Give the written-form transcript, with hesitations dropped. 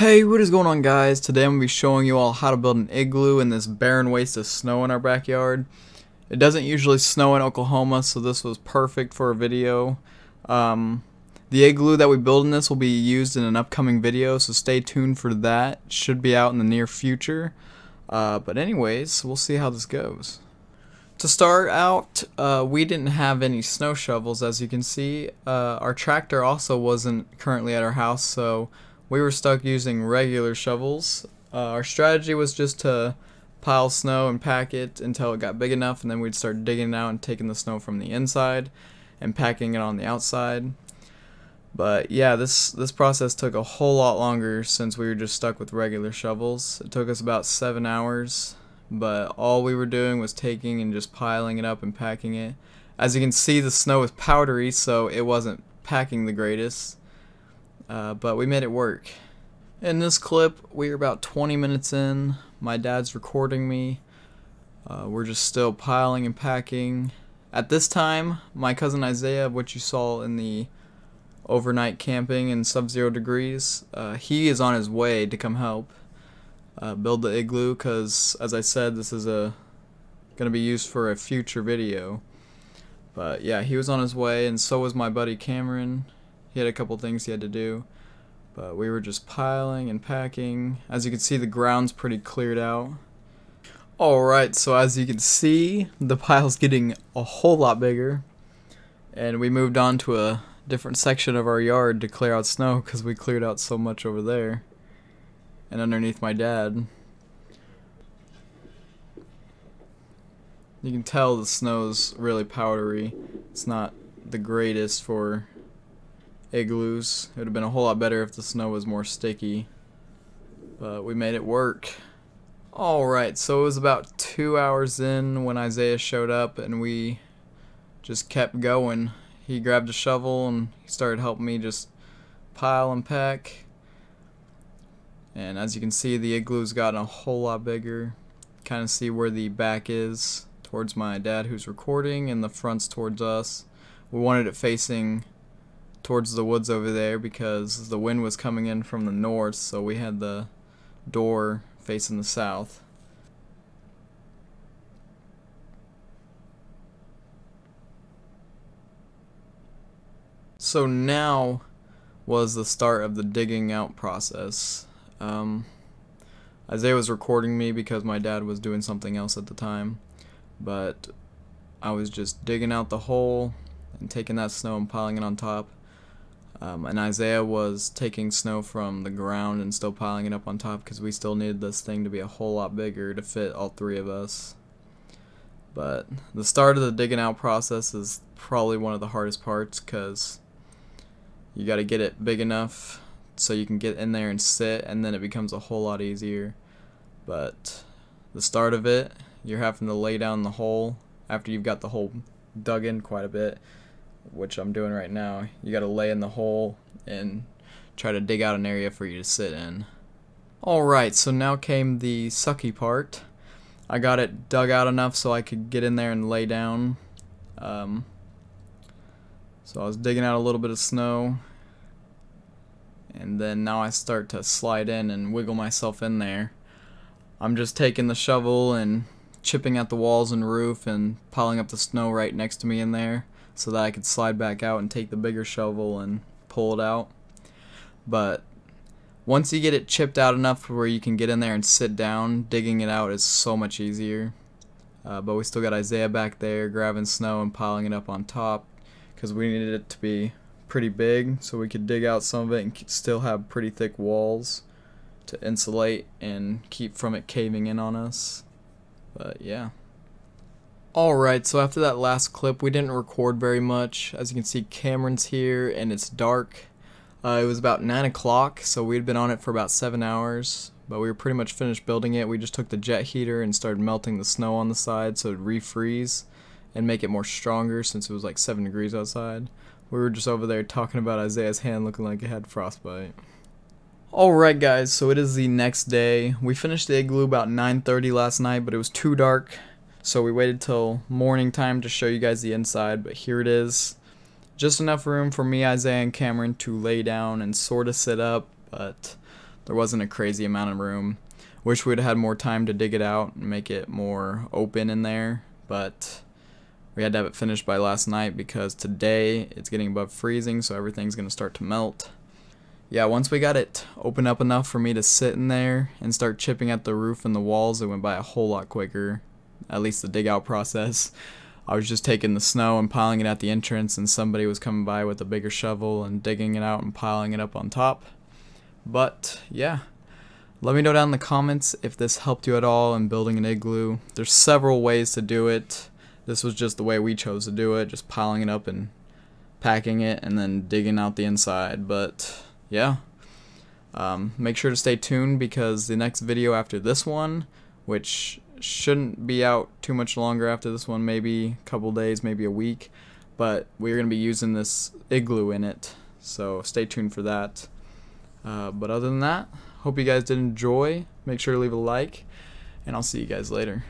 Hey, what is going on, guys? Today I'm going to be showing you all how to build an igloo in this barren waste of snow in our backyard. It doesn't usually snow in Oklahoma, so this was perfect for a video. The igloo that we build in this will be used in an upcoming video, so stay tuned for that. It should be out in the near future. But anyways, we'll see how this goes. To start out, we didn't have any snow shovels, as you can see. Our tractor also wasn't currently at our house, so we were stuck using regular shovels. Our strategy was just to pile snow and pack it until it got big enough, and then we'd start digging it out and taking the snow from the inside and packing it on the outside. But yeah, this process took a whole lot longer since we were just stuck with regular shovels. It took us about 7 hours, but all we were doing was taking and just piling it up and packing it. As you can see, the snow was powdery, so it wasn't packing the greatest. But we made it work. In this clip, we're about 20 minutes in. My dad's recording me. We're just still piling and packing. At this time, my cousin Isaiah, what you saw in the overnight camping in sub-zero degrees, he is on his way to come help build the igloo, because as I said, this is going to be used for a future video. But yeah, he was on his way, and so was my buddy Cameron. He had a couple things he had to do, but we were just piling and packing. As you can see, the ground's pretty cleared out. Alright, so as you can see, the pile's getting a whole lot bigger, and we moved on to a different section of our yard to clear out snow because we cleared out so much over there and underneath my dad. You can tell the snow's really powdery. It's not the greatest for igloos. It would have been a whole lot better if the snow was more sticky, but we made it work. Alright, so it was about 2 hours in when Isaiah showed up, and we just kept going. He grabbed a shovel and he started helping me just pile and pack. And as you can see, the igloo's gotten a whole lot bigger. Kind of see where the back is towards my dad who's recording, and the front's towards us. We wanted it facing towards the woods over there because the wind was coming in from the north, so we had the door facing the south. So now was the start of the digging out process. Isaiah was recording me because my dad was doing something else at the time, but I was just digging out the hole and taking that snow and piling it on top. And Isaiah was taking snow from the ground and still piling it up on top because we still needed this thing to be a whole lot bigger to fit all three of us. But the start of the digging out process is probably one of the hardest parts because you got to get it big enough so you can get in there and sit, and then it becomes a whole lot easier. But the start of it, you're having to lay down the hole after you've got the hole dug in quite a bit, which I'm doing right now. You gotta lay in the hole and try to dig out an area for you to sit in. Alright, so now came the sucky part. I got it dug out enough so I could get in there and lay down. So I was digging out a little bit of snow, and then now I start to slide in and wiggle myself in there. I'm just taking the shovel and chipping at the walls and roof and piling up the snow right next to me in there, so that I could slide back out and take the bigger shovel and pull it out. But once you get it chipped out enough where you can get in there and sit down, digging it out is so much easier. But we still got Isaiah back there grabbing snow and piling it up on top because we needed it to be pretty big so we could dig out some of it and still have pretty thick walls to insulate and keep from it caving in on us. But yeah. Alright, so after that last clip, we didn't record very much. As you can see, Cameron's here and it's dark. It was about 9 o'clock, so we'd been on it for about 7 hours, but we were pretty much finished building it. We just took the jet heater and started melting the snow on the side so it'd refreeze and make it more stronger since it was like 7 degrees outside. We were just over there talking about Isaiah's hand looking like it had frostbite. Alright guys, so it is the next day. We finished the igloo about 9:30 last night, but it was too dark, so we waited till morning time to show you guys the inside, but here it is. Just enough room for me, Isaiah, and Cameron to lay down and sort of sit up, but there wasn't a crazy amount of room. Wish we'd had more time to dig it out and make it more open in there, but we had to have it finished by last night because today it's getting above freezing, so everything's going to start to melt. Yeah, once we got it open up enough for me to sit in there and start chipping at the roof and the walls, it went by a whole lot quicker, at least the dig out process. I was just taking the snow and piling it at the entrance, and somebody was coming by with a bigger shovel and digging it out and piling it up on top. But yeah, let me know down in the comments if this helped you at all in building an igloo. There's several ways to do it. This was just the way we chose to do it, just piling it up and packing it and then digging out the inside. But yeah, make sure to stay tuned because the next video after this one, which shouldn't be out too much longer after this one, maybe a couple days, maybe a week, but we're going to be using this igloo in it, so stay tuned for that. But other than that, hope you guys did enjoy. Make sure to leave a like, and I'll see you guys later.